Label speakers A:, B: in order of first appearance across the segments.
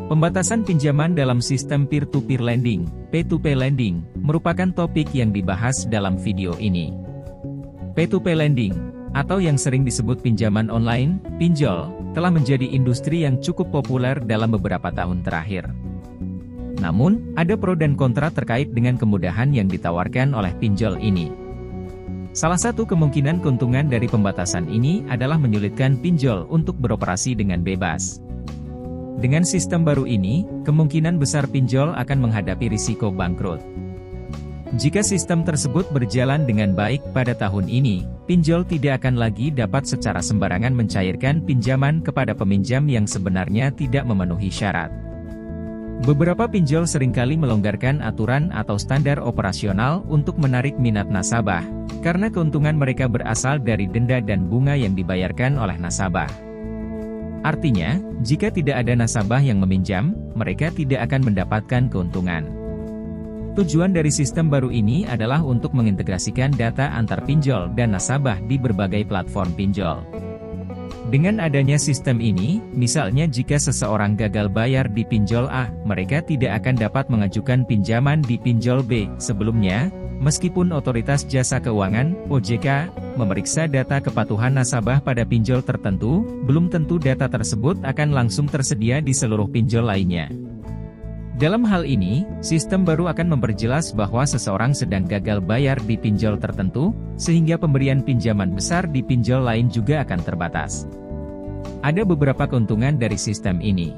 A: Pembatasan pinjaman dalam sistem peer-to-peer lending, P2P lending, merupakan topik yang dibahas dalam video ini. P2P lending, atau yang sering disebut pinjaman online, pinjol, telah menjadi industri yang cukup populer dalam beberapa tahun terakhir. Namun, ada pro dan kontra terkait dengan kemudahan yang ditawarkan oleh pinjol ini. Salah satu kemungkinan keuntungan dari pembatasan ini adalah menyulitkan pinjol untuk beroperasi dengan bebas. Dengan sistem baru ini, kemungkinan besar pinjol akan menghadapi risiko bangkrut. Jika sistem tersebut berjalan dengan baik pada tahun ini, pinjol tidak akan lagi dapat secara sembarangan mencairkan pinjaman kepada peminjam yang sebenarnya tidak memenuhi syarat. Beberapa pinjol seringkali melonggarkan aturan atau standar operasional untuk menarik minat nasabah, karena keuntungan mereka berasal dari denda dan bunga yang dibayarkan oleh nasabah. Artinya, jika tidak ada nasabah yang meminjam, mereka tidak akan mendapatkan keuntungan. Tujuan dari sistem baru ini adalah untuk mengintegrasikan data antar pinjol dan nasabah di berbagai platform pinjol. Dengan adanya sistem ini, misalnya jika seseorang gagal bayar di pinjol A, mereka tidak akan dapat mengajukan pinjaman di pinjol B. Sebelumnya, meskipun Otoritas Jasa Keuangan (OJK) memeriksa data kepatuhan nasabah pada pinjol tertentu, belum tentu data tersebut akan langsung tersedia di seluruh pinjol lainnya. Dalam hal ini, sistem baru akan memperjelas bahwa seseorang sedang gagal bayar di pinjol tertentu, sehingga pemberian pinjaman besar di pinjol lain juga akan terbatas. Ada beberapa keuntungan dari sistem ini.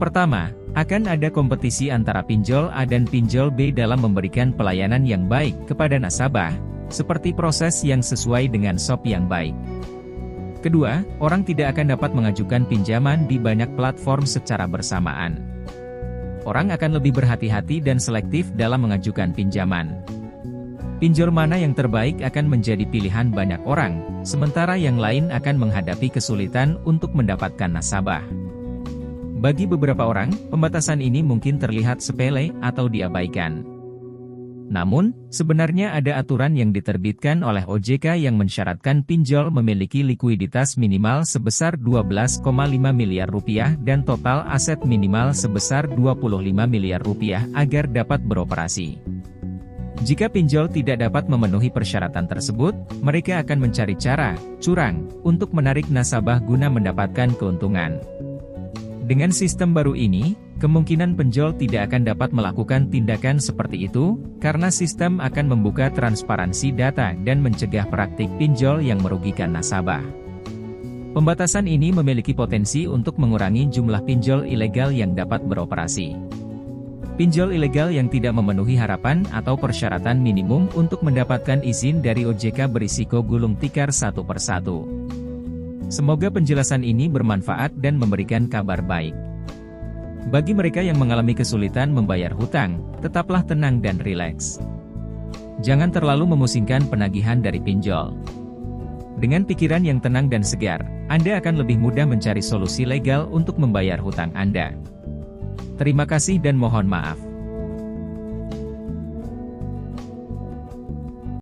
A: Pertama, akan ada kompetisi antara pinjol A dan pinjol B dalam memberikan pelayanan yang baik kepada nasabah, seperti proses yang sesuai dengan SOP yang baik. Kedua, orang tidak akan dapat mengajukan pinjaman di banyak platform secara bersamaan. Orang akan lebih berhati-hati dan selektif dalam mengajukan pinjaman. Pinjol mana yang terbaik akan menjadi pilihan banyak orang, sementara yang lain akan menghadapi kesulitan untuk mendapatkan nasabah. Bagi beberapa orang, pembatasan ini mungkin terlihat sepele atau diabaikan. Namun, sebenarnya ada aturan yang diterbitkan oleh OJK yang mensyaratkan pinjol memiliki likuiditas minimal sebesar Rp12,5 miliar dan total aset minimal sebesar Rp25 miliar agar dapat beroperasi. Jika pinjol tidak dapat memenuhi persyaratan tersebut, mereka akan mencari cara curang untuk menarik nasabah guna mendapatkan keuntungan. Dengan sistem baru ini, kemungkinan penjual tidak akan dapat melakukan tindakan seperti itu, karena sistem akan membuka transparansi data dan mencegah praktik pinjol yang merugikan nasabah. Pembatasan ini memiliki potensi untuk mengurangi jumlah pinjol ilegal yang dapat beroperasi. Pinjol ilegal yang tidak memenuhi harapan atau persyaratan minimum untuk mendapatkan izin dari OJK berisiko gulung tikar satu persatu. Semoga penjelasan ini bermanfaat dan memberikan kabar baik. Bagi mereka yang mengalami kesulitan membayar hutang, tetaplah tenang dan rileks. Jangan terlalu memusingkan penagihan dari pinjol. Dengan pikiran yang tenang dan segar, Anda akan lebih mudah mencari solusi legal untuk membayar hutang Anda. Terima kasih dan mohon maaf.